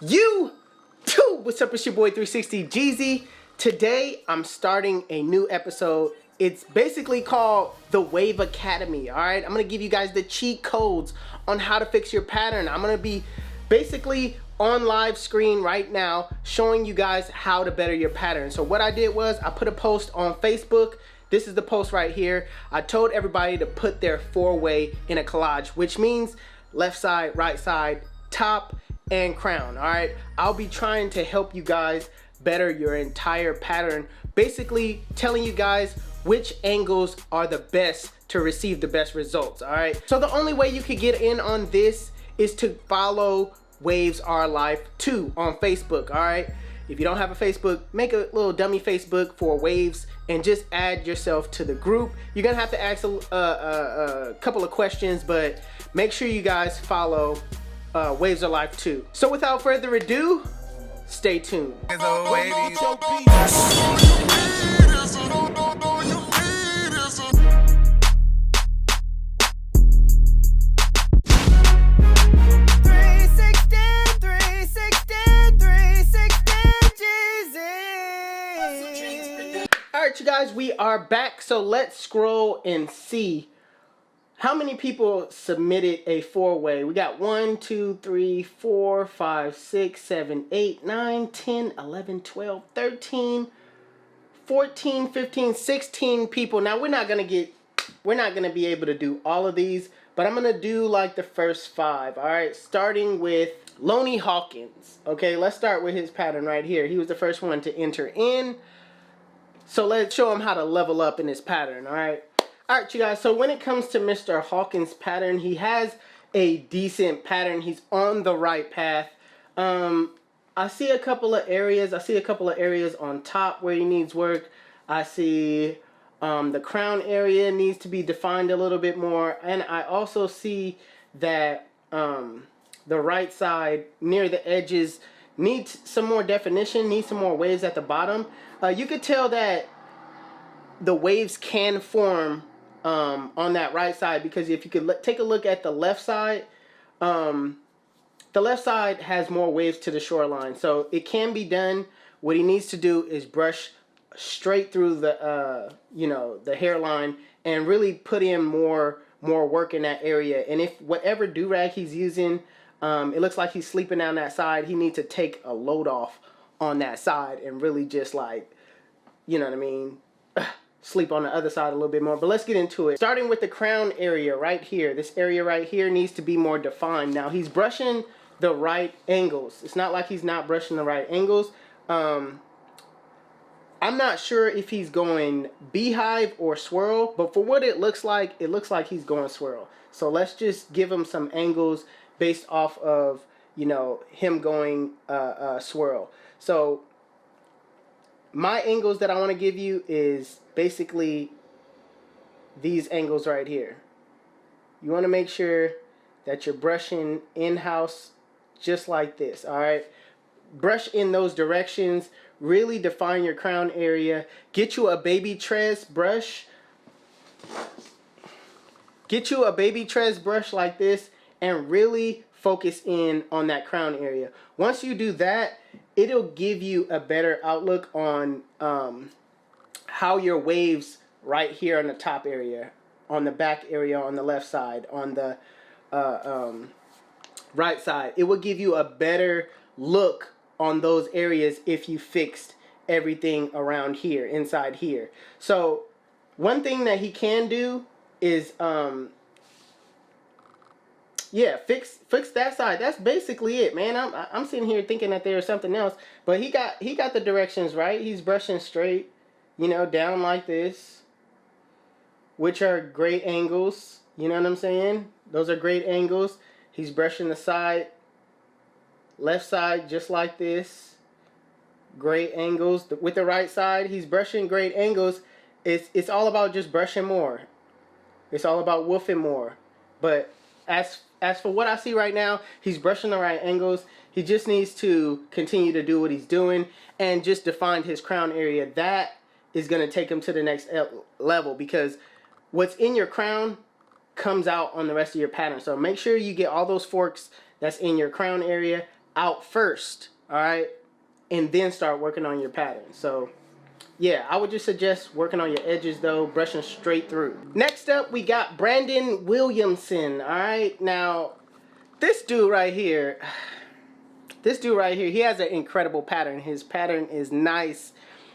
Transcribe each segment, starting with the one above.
You too. What's up? It's your boy 360 Jeezy. Today I'm starting a new episode. It's basically called the Wave Academy. All right, I'm gonna give you guys the cheat codes on how to fix your pattern. I'm gonna be basically on live screen right now showing you guys how to better your pattern. So what I did was I put a post on Facebook. This is the post right here. I told everybody to put their four-way in a collage, which means left side, right side, top, and crown. All right, I'll be trying to help you guys better your entire pattern, basically telling you guys which angles are the best to receive the best results. All right, so the only way you could get in on this is to follow Waves Are Life 2 on Facebook. All right, if you don't have a Facebook, make a little dummy Facebook for Waves and just add yourself to the group. You're gonna have to ask a couple of questions, but make sure you guys follow Waves Are Life 2. So without further ado, stay tuned. Alright, you guys, we are back. So let's scroll and see how many people submitted a four-way. We got 1, 2, 3, 4, 5, 6, 7, 8, 9, 10, 11, 12, 13, 14, 15, 16 people. Now we're not gonna be able to do all of these, but I'm gonna do like the first 5. All right, starting with Lonnie Hawkins. Okay, let's start with his pattern right here. He was the first one to enter in. So let's show him how to level up in his pattern. All right. All right, you guys, so when it comes to Mr. Hawkins' pattern, he has a decent pattern. He's on the right path. I see a couple of areas. On top where he needs work. I see the crown area needs to be defined a little bit more. And I also see that the right side near the edges needs some more definition, needs some more waves at the bottom. You could tell that the waves can form on that right side, because if you could take a look at the left side has more waves to the shoreline, so it can be done. What he needs to do is brush straight through the the hairline and really put in more work in that area. And if whatever do-rag he's using, it looks like he's sleeping down that side, he needs to take a load off on that side and really just, like, you know what I mean, sleep on the other side a little bit more. But let's get into it. Starting with the crown area right here. This area right here needs to be more defined. Now he's brushing the right angles. It's not like he's not brushing the right angles. I'm not sure if he's going beehive or swirl, but for what it looks like he's going swirl. So let's just give him some angles based off of, you know, him going swirl. So my angles that I want to give you is basically these angles right here. You want to make sure that you're brushing in-house just like this. All right, brush in those directions. Really define your crown area. Get you a baby tress brush. Get you a baby tress brush like this and really focus in on that crown area. Once you do that, it'll give you a better outlook on how your waves right here on the top area, on the back area, on the left side, on the right side. It will give you a better look on those areas if you fixed everything around here, inside here. So one thing that he can do is yeah, fix that side. That's basically it, man. I'm sitting here thinking that there's something else, but he got the directions right. He's brushing straight, you know, down like this, which are great angles. You know what I'm saying? Those are great angles. He's brushing the side, left side, just like this. Great angles. With the right side, he's brushing great angles. It's all about just brushing more. It's all about woofing more. But as for what I see right now, he's brushing the right angles. He just needs to continue to do what he's doing and just define his crown area. That is going to take him to the next level, because what's in your crown comes out on the rest of your pattern. So make sure you get all those forks that's in your crown area out first, all right, and then start working on your pattern. So yeah, I would just suggest working on your edges though, brushing straight through. Next up, we got Brandon Williamson. All right, now this dude right here, he has an incredible pattern. His pattern is nice.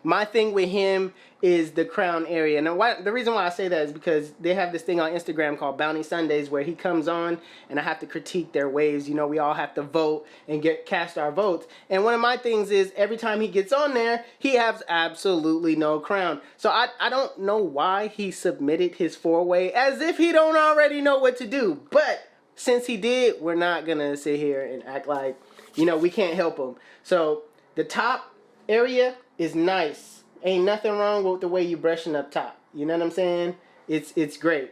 My thing with him is the crown area. Now, the reason why I say that is because they have this thing on Instagram called Bounty Sundays where he comes on and I have to critique their waves. You know, we all have to vote and cast our votes. And one of my things is every time he gets on there, he has absolutely no crown. So I don't know why he submitted his 4-way as if he don't already know what to do. But since he did, we're not going to sit here and act like, you know, we can't help him. So the top area is nice. Ain't nothing wrong with the way you brushing up top. You know what I'm saying? It's great.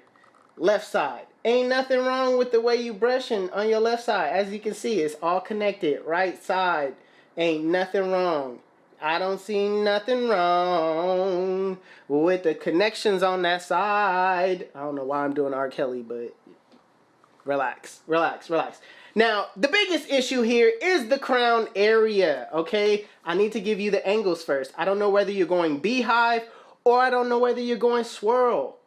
Left side. Ain't nothing wrong with the way you brushing on your left side. As you can see, it's all connected. Right side. Ain't nothing wrong. I don't see nothing wrong with the connections on that side. I don't know why I'm doing R. Kelly, but relax, relax, relax. Now, the biggest issue here is the crown area, okay? I need to give you the angles first. I don't know whether you're going beehive or I don't know whether you're going swirl.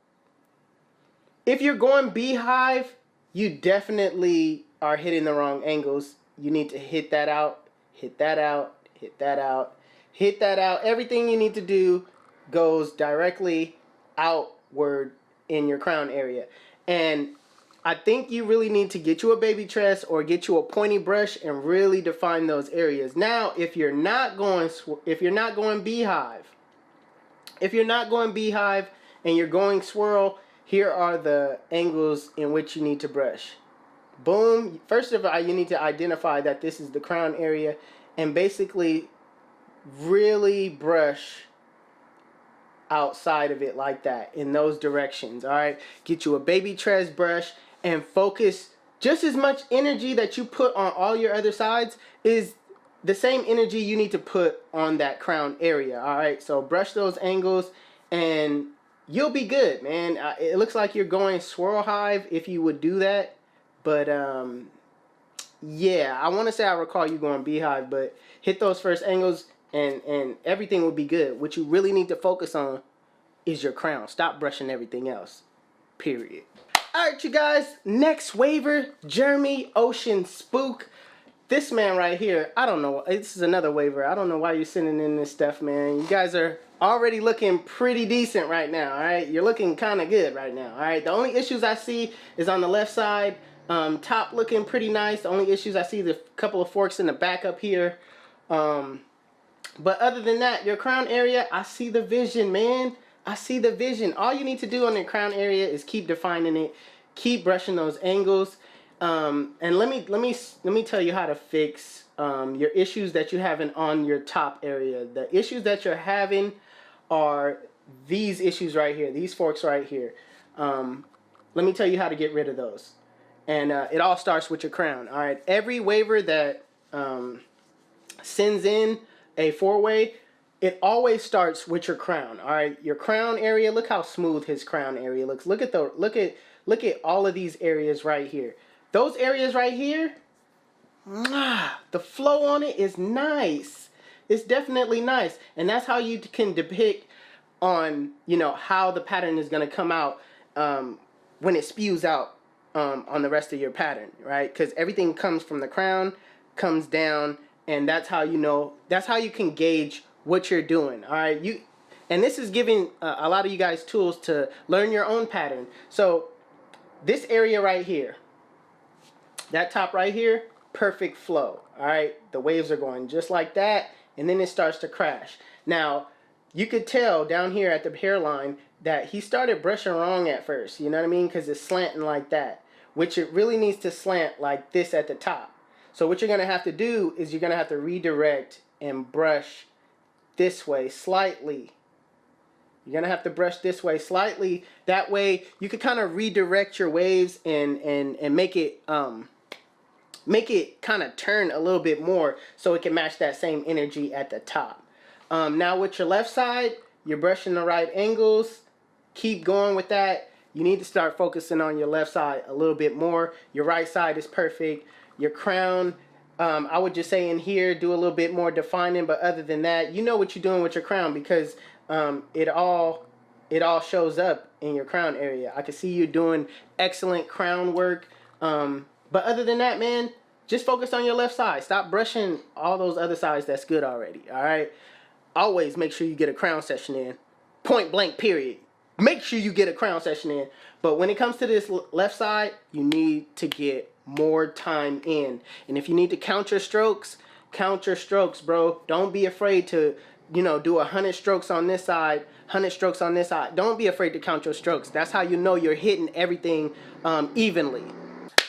If you're going beehive, you definitely are hitting the wrong angles. You need to hit that out, hit that out, hit that out, hit that out. Everything you need to do goes directly outward in your crown area. And I think you really need to get you a baby tress or get you a pointy brush and really define those areas. Now, if you're not going beehive, and you're going swirl, here are the angles in which you need to brush. Boom. First of all, you need to identify that this is the crown area and basically really brush outside of it like that in those directions. All right, get you a baby tress brush and focus. Just as much energy that you put on all your other sides is the same energy you need to put on that crown area. All right, so brush those angles and you'll be good, man. It looks like you're going swirl hive if you would do that, but yeah, I want to say I recall you going beehive, but hit those first angles and everything will be good. What you really need to focus on is your crown. Stop brushing everything else, period. Alright, you guys, next waiver, Jeremy Ocean Spook. This man right here, I don't know, this is another waiver. I don't know why you're sending in this stuff, man. You guys are already looking pretty decent right now, alright? You're looking kind of good right now, alright? The only issues I see is on the left side. Top looking pretty nice. The only issues I see is a couple of forks in the back up here. But other than that, your crown area, I see the vision, man. I see the vision. All you need to do on your crown area is keep defining it, keep brushing those angles, and let me tell you how to fix your issues that you're having on your top area. The issues that you're having are these issues right here, these forks right here. Let me tell you how to get rid of those, and it all starts with your crown. All right, every waiver that sends in a 4-way, it always starts with your crown. All right, your crown area. Look how smooth his crown area looks. Look at all of these areas right here. Those areas right here, the flow on it is nice. It's definitely nice, and that's how you can depict on, you know, how the pattern is going to come out when it spews out on the rest of your pattern, right? Because everything comes from the crown, comes down, and that's how you know. That's how you can gauge what you're doing. All right, and this is giving a lot of you guys tools to learn your own pattern. So this area right here, that top right here, perfect flow. All right, the waves are going just like that, and then it starts to crash. Now you could tell down here at the hairline that he started brushing wrong at first, you know what I mean, because it's slanting like that, which it really needs to slant like this at the top. So what you're going to have to do is you're going to have to redirect and brush this way slightly. You're going to have to brush this way slightly. That way you can kind of redirect your waves and make it kind of turn a little bit more so it can match that same energy at the top. Now with your left side, you're brushing the right angles. Keep going with that. You need to start focusing on your left side a little bit more. Your right side is perfect. Your crown I would just say in here, do a little bit more defining, but other than that, you know what you're doing with your crown, because it all shows up in your crown area. I can see you doing excellent crown work. But other than that, man, just focus on your left side. Stop brushing all those other sides. That's good already. All right. Always make sure you get a crown session in. Point blank, period. Make sure you get a crown session in. But when it comes to this left side, you need to get more time in. And if you need to count your strokes, bro. Don't be afraid to, do 100 strokes on this side, 100 strokes on this side. Don't be afraid to count your strokes. That's how you know you're hitting everything evenly.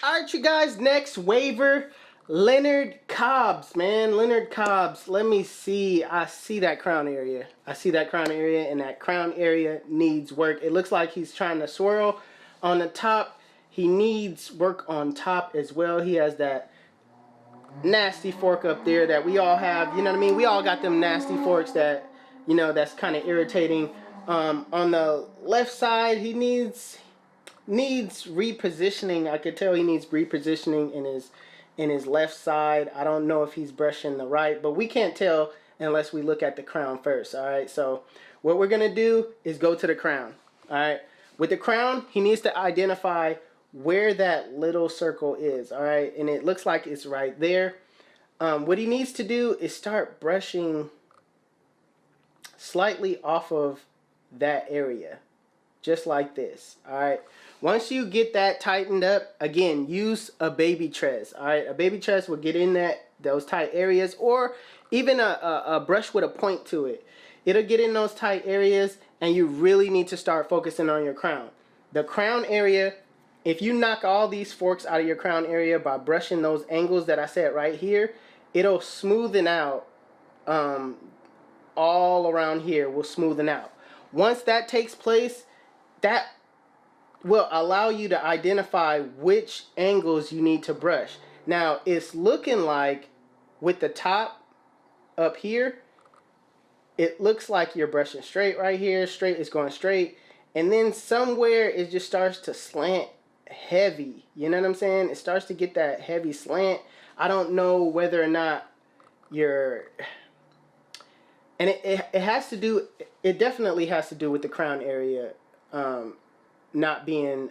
All right, you guys, next waiver, Leonard Cobbs, man. Leonard Cobbs. Let me see. I see that crown area. And that crown area needs work. It looks like he's trying to swirl on the top. He needs work on top as well. He has that nasty fork up there that we all have. You know what I mean? We all got them nasty forks that, that's kind of irritating. On the left side, he needs repositioning. I could tell he needs repositioning in his left side. I don't know if he's brushing the right, but we can't tell unless we look at the crown first. All right, so what we're gonna do is go to the crown. All right, with the crown, he needs to identify where that little circle is. All right, and it looks like it's right there. What he needs to do is start brushing slightly off of that area, just like this. All right, once you get that tightened up, again, use a baby tress. All right, a baby tress will get in those tight areas, or even a brush with a point to it. It'll get in those tight areas, and you really need to start focusing on your crown. The crown area, if you knock all these forks out of your crown area by brushing those angles that I said right here, it'll smoothen out. All around here will smoothen out. Once that takes place, that will allow you to identify which angles you need to brush. Now, it's looking like with the top up here, it looks like you're brushing straight right here. Straight is going straight. And then somewhere it just starts to slant heavy. You know what I'm saying? It starts to get that heavy slant. I don't know whether or not you're... And it has to do... It definitely has to do with the crown area not being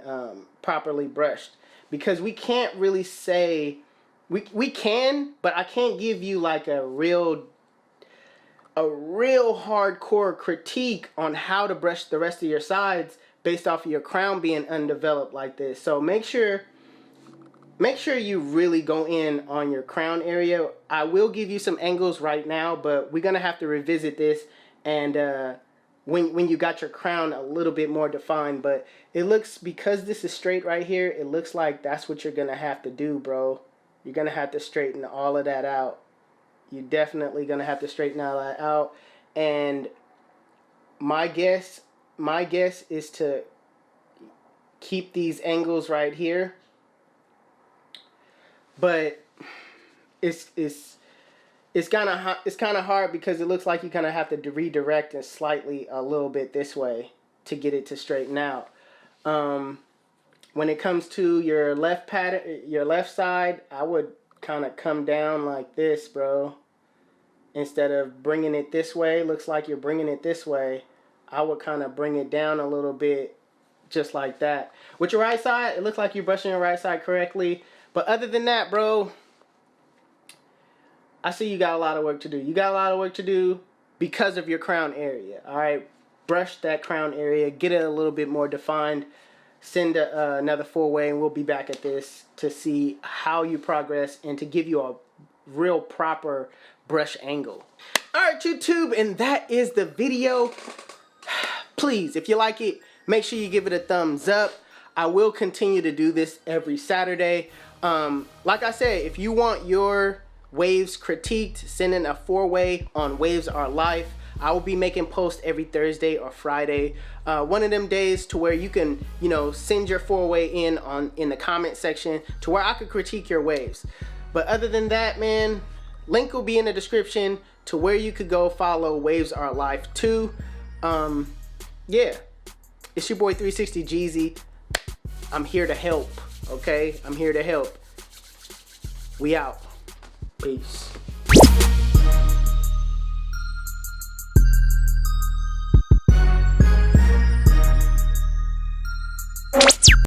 properly brushed, because we can't really say we can, but I can't give you like a real hardcore critique on how to brush the rest of your sides based off of your crown being undeveloped like this. So make sure you really go in on your crown area. I will give you some angles right now, but we're gonna have to revisit this and when you got your crown a little bit more defined. But it looks, because this is straight right here, it looks like that's what you're gonna have to do, bro. You're gonna have to straighten all of that out. You're definitely gonna have to straighten all that out. And my guess is to keep these angles right here. But it's kind of hard, because it looks like you kind of have to redirect and slightly a little bit this way to get it to straighten out. When it comes to your left side, I would kind of come down like this, bro. Instead of bringing it this way, looks like you're bringing it this way, I would kind of bring it down a little bit, just like that. With your right side, it looks like you're brushing your right side correctly. But other than that, bro, I see you got a lot of work to do. You got a lot of work to do because of your crown area. All right, brush that crown area, get it a little bit more defined. Send another 4-way, and we'll be back at this to see how you progress and to give you a real proper brush angle. All right, YouTube, and that is the video. Please, if you like it, make sure you give it a thumbs up. I will continue to do this every Saturday. Like I said, if you want your waves critiqued, send in a 4-way on Waves Are Life. I will be making posts every Thursday or Friday, one of them days to where you can, send your 4-way in the comment section to where I could critique your waves. But other than that, man, link will be in the description to where you could go follow Waves Are Life too. Yeah, it's your boy 360 Jeezy. I'm here to help, okay? I'm here to help. We out. Peace.